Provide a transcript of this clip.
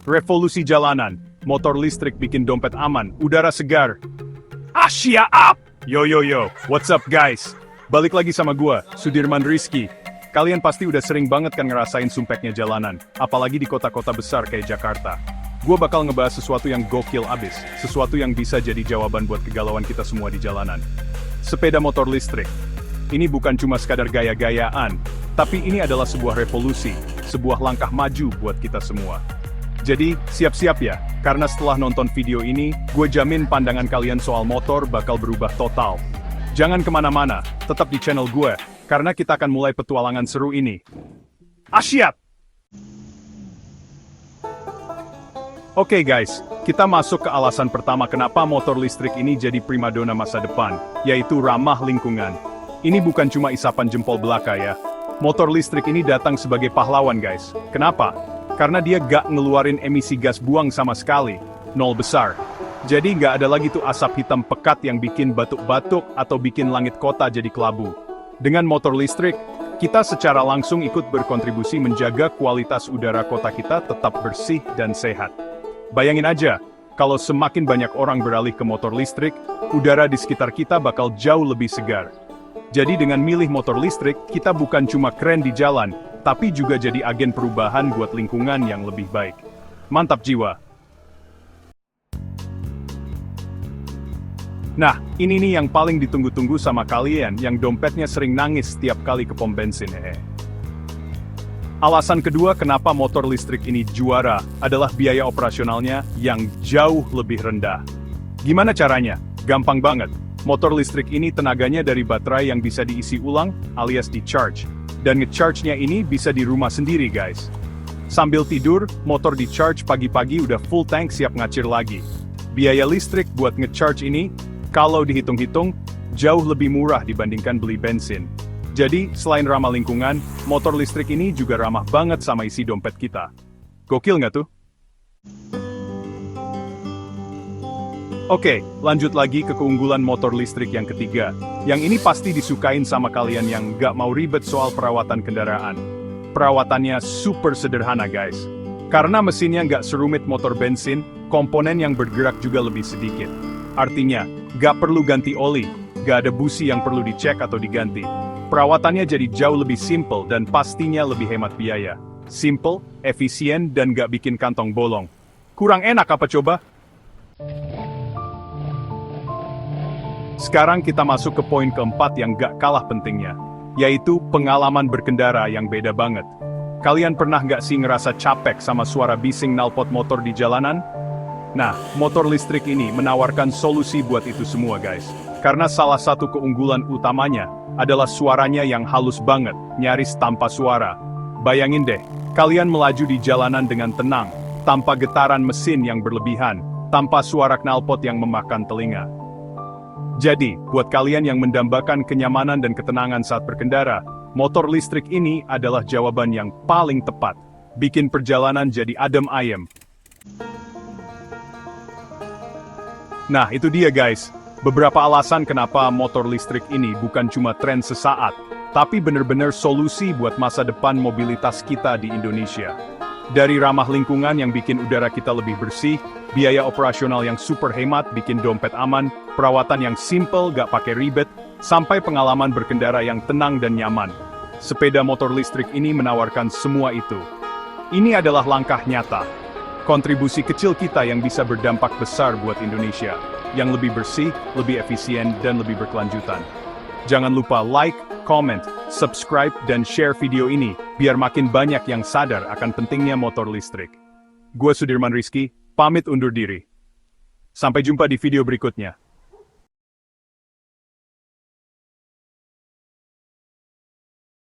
Revolusi jalanan, motor listrik bikin dompet aman, udara segar. Asia up! Yo yo yo, what's up guys? Balik lagi sama gua, Sudirman Rizky. Kalian pasti udah sering banget kan ngerasain sumpeknya jalanan, apalagi di kota-kota besar kayak Jakarta. Gua bakal ngebahas sesuatu yang gokil abis, sesuatu yang bisa jadi jawaban buat kegalauan kita semua di jalanan. Sepeda motor listrik. Ini bukan cuma sekadar gaya-gayaan, tapi ini adalah sebuah revolusi, sebuah langkah maju buat kita semua. Jadi, siap-siap ya, karena setelah nonton video ini, gue jamin pandangan kalian soal motor bakal berubah total. Jangan kemana-mana, tetap di channel gue, karena kita akan mulai petualangan seru ini. Asyat! Oke guys, kita masuk ke alasan pertama kenapa motor listrik ini jadi primadona masa depan, yaitu ramah lingkungan. Ini bukan cuma isapan jempol belaka ya. Motor listrik ini datang sebagai pahlawan guys. Kenapa? Karena dia gak ngeluarin emisi gas buang sama sekali. Nol besar. Jadi gak ada lagi tuh asap hitam pekat yang bikin batuk-batuk atau bikin langit kota jadi kelabu. Dengan motor listrik, kita secara langsung ikut berkontribusi menjaga kualitas udara kota kita tetap bersih dan sehat. Bayangin aja, kalau semakin banyak orang beralih ke motor listrik, udara di sekitar kita bakal jauh lebih segar. Jadi dengan milih motor listrik, kita bukan cuma keren di jalan, tapi juga jadi agen perubahan buat lingkungan yang lebih baik. Mantap jiwa! Nah, ini nih yang paling ditunggu-tunggu sama kalian yang dompetnya sering nangis setiap kali ke pom bensin. Alasan kedua kenapa motor listrik ini juara adalah biaya operasionalnya yang jauh lebih rendah. Gimana caranya? Gampang banget. Motor listrik ini tenaganya dari baterai yang bisa diisi ulang alias di-charge. Dan nge-charge-nya ini bisa di rumah sendiri guys. Sambil tidur, motor di-charge pagi-pagi udah full tank siap ngacir lagi. Biaya listrik buat nge-charge ini, kalau dihitung-hitung, jauh lebih murah dibandingkan beli bensin. Jadi, selain ramah lingkungan, motor listrik ini juga ramah banget sama isi dompet kita. Gokil nggak tuh? Oke, lanjut lagi ke keunggulan motor listrik yang ketiga. Yang ini pasti disukain sama kalian yang nggak mau ribet soal perawatan kendaraan. Perawatannya super sederhana guys. Karena mesinnya nggak serumit motor bensin, komponen yang bergerak juga lebih sedikit. Artinya, nggak perlu ganti oli, nggak ada busi yang perlu dicek atau diganti. Perawatannya jadi jauh lebih simple dan pastinya lebih hemat biaya. Simple, efisien, dan nggak bikin kantong bolong. Kurang enak apa coba? Sekarang kita masuk ke poin keempat yang gak kalah pentingnya, yaitu pengalaman berkendara yang beda banget. Kalian pernah gak sih ngerasa capek sama suara bising knalpot motor di jalanan? Nah, motor listrik ini menawarkan solusi buat itu semua guys. Karena salah satu keunggulan utamanya adalah suaranya yang halus banget, nyaris tanpa suara. Bayangin deh, kalian melaju di jalanan dengan tenang, tanpa getaran mesin yang berlebihan, tanpa suara knalpot yang memakan telinga. Jadi, buat kalian yang mendambakan kenyamanan dan ketenangan saat berkendara, motor listrik ini adalah jawaban yang paling tepat. Bikin perjalanan jadi adem ayem. Nah, itu dia guys. Beberapa alasan kenapa motor listrik ini bukan cuma tren sesaat, tapi bener-bener solusi buat masa depan mobilitas kita di Indonesia. Dari ramah lingkungan yang bikin udara kita lebih bersih, biaya operasional yang super hemat bikin dompet aman, perawatan yang simple gak pakai ribet, sampai pengalaman berkendara yang tenang dan nyaman. Sepeda motor listrik ini menawarkan semua itu. Ini adalah langkah nyata. Kontribusi kecil kita yang bisa berdampak besar buat Indonesia, yang lebih bersih, lebih efisien, dan lebih berkelanjutan. Jangan lupa like, comment, subscribe, dan share video ini, biar makin banyak yang sadar akan pentingnya motor listrik. Gua Sudirman Rizky, pamit undur diri. Sampai jumpa di video berikutnya.